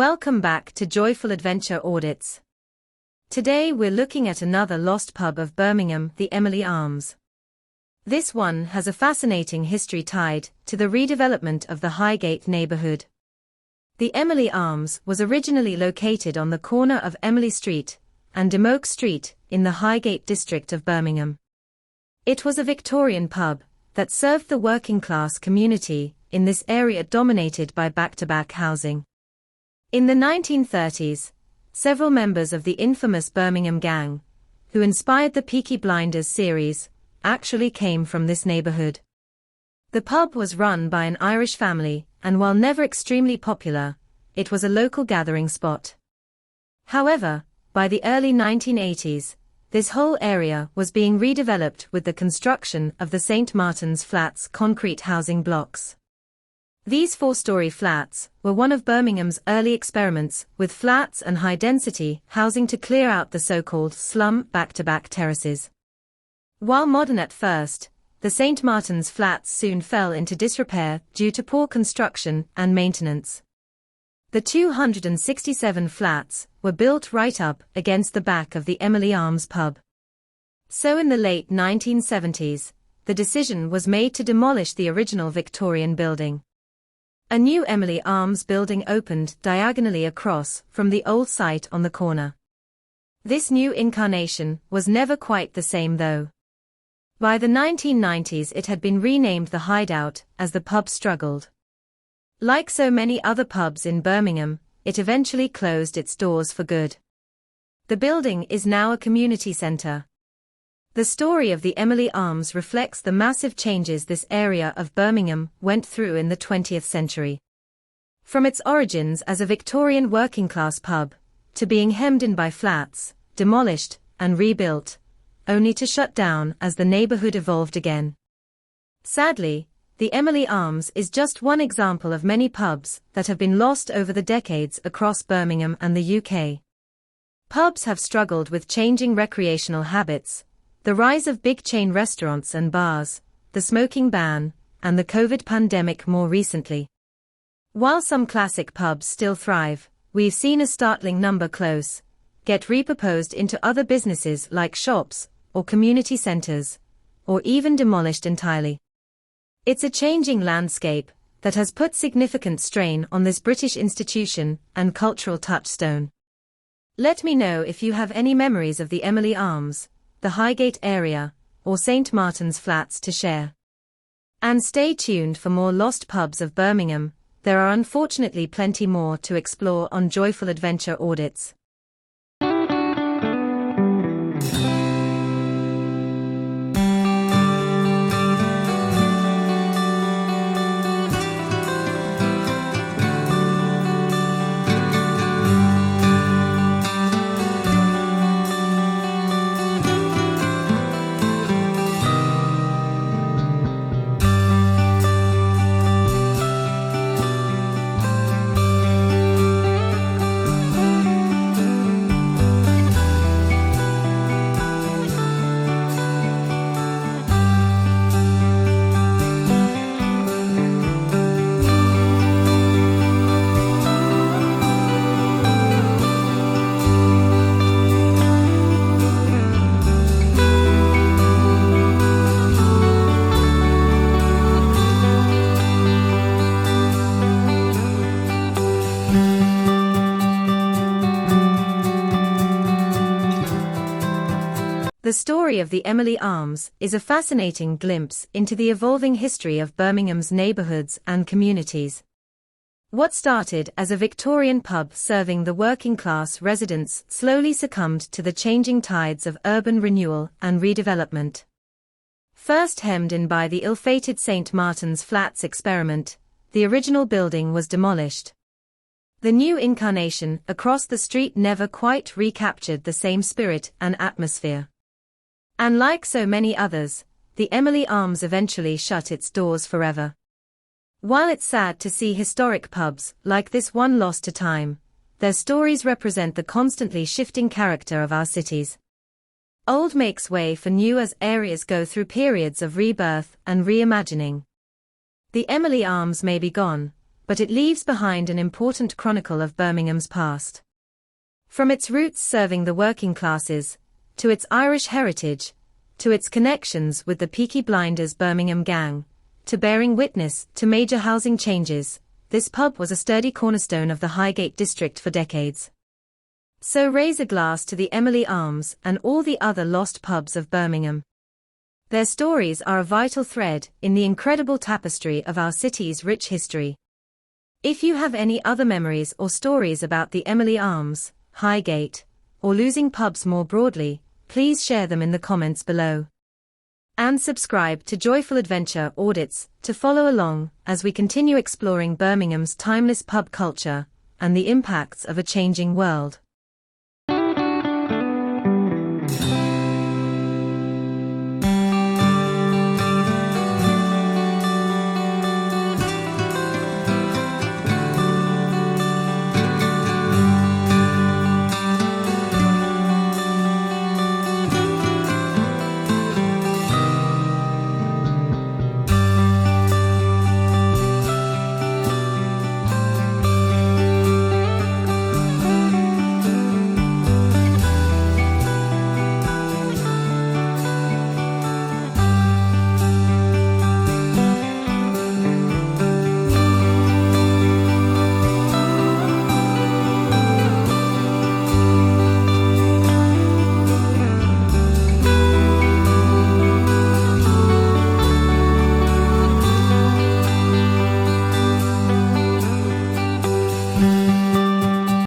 Welcome back to Joyful Adventure Audits. Today we're looking at another lost pub of Birmingham, the Emily Arms. This one has a fascinating history tied to the redevelopment of the Highgate neighborhood. The Emily Arms was originally located on the corner of Emily Street and Demoke Street in the Highgate district of Birmingham. It was a Victorian pub that served the working-class community in this area dominated by back-to-back housing. In the 1930s, several members of the infamous Birmingham Gang, who inspired the Peaky Blinders series, actually came from this neighborhood. The pub was run by an Irish family, and while never extremely popular, it was a local gathering spot. However, by the early 1980s, this whole area was being redeveloped with the construction of the St. Martin's Flats concrete housing blocks. These four-story flats were one of Birmingham's early experiments with flats and high-density housing to clear out the so-called slum back-to-back terraces. While modern at first, the St. Martin's Flats soon fell into disrepair due to poor construction and maintenance. The 267 flats were built right up against the back of the Emily Arms pub. So in the late 1970s, the decision was made to demolish the original Victorian building. A new Emily Arms building opened diagonally across from the old site on the corner. This new incarnation was never quite the same though. By the 1990s it had been renamed The Hideout as the pub struggled. Like so many other pubs in Birmingham, it eventually closed its doors for good. The building is now a community centre. The story of the Emily Arms reflects the massive changes this area of Birmingham went through in the 20th century. From its origins as a Victorian working-class pub, to being hemmed in by flats, demolished, and rebuilt, only to shut down as the neighborhood evolved again. Sadly, the Emily Arms is just one example of many pubs that have been lost over the decades across Birmingham and the UK. Pubs have struggled with changing recreational habits, the rise of big chain restaurants and bars, the smoking ban, and the COVID pandemic more recently. While some classic pubs still thrive, we've seen a startling number close, get repurposed into other businesses like shops, or community centres, or even demolished entirely. It's a changing landscape that has put significant strain on this British institution and cultural touchstone. Let me know if you have any memories of the Emily Arms, the Highgate area, or St. Martin's Flats to share. And stay tuned for more lost pubs of Birmingham. There are unfortunately plenty more to explore on Joyful Adventure Audits. The story of the Emily Arms is a fascinating glimpse into the evolving history of Birmingham's neighborhoods and communities. What started as a Victorian pub serving the working-class residents slowly succumbed to the changing tides of urban renewal and redevelopment. First hemmed in by the ill-fated St. Martin's Flats experiment, the original building was demolished. The new incarnation across the street never quite recaptured the same spirit and atmosphere. And like so many others, the Emily Arms eventually shut its doors forever. While it's sad to see historic pubs like this one lost to time, their stories represent the constantly shifting character of our cities. Old makes way for new as areas go through periods of rebirth and reimagining. The Emily Arms may be gone, but it leaves behind an important chronicle of Birmingham's past. From its roots serving the working classes, to its Irish heritage, to its connections with the Peaky Blinders Birmingham Gang, to bearing witness to major housing changes, this pub was a sturdy cornerstone of the Highgate district for decades. So raise a glass to the Emily Arms and all the other lost pubs of Birmingham. Their stories are a vital thread in the incredible tapestry of our city's rich history. If you have any other memories or stories about the Emily Arms, Highgate, or losing pubs more broadly, please share them in the comments below. And subscribe to Joyful Adventure Audits to follow along as we continue exploring Birmingham's timeless pub culture and the impacts of a changing world.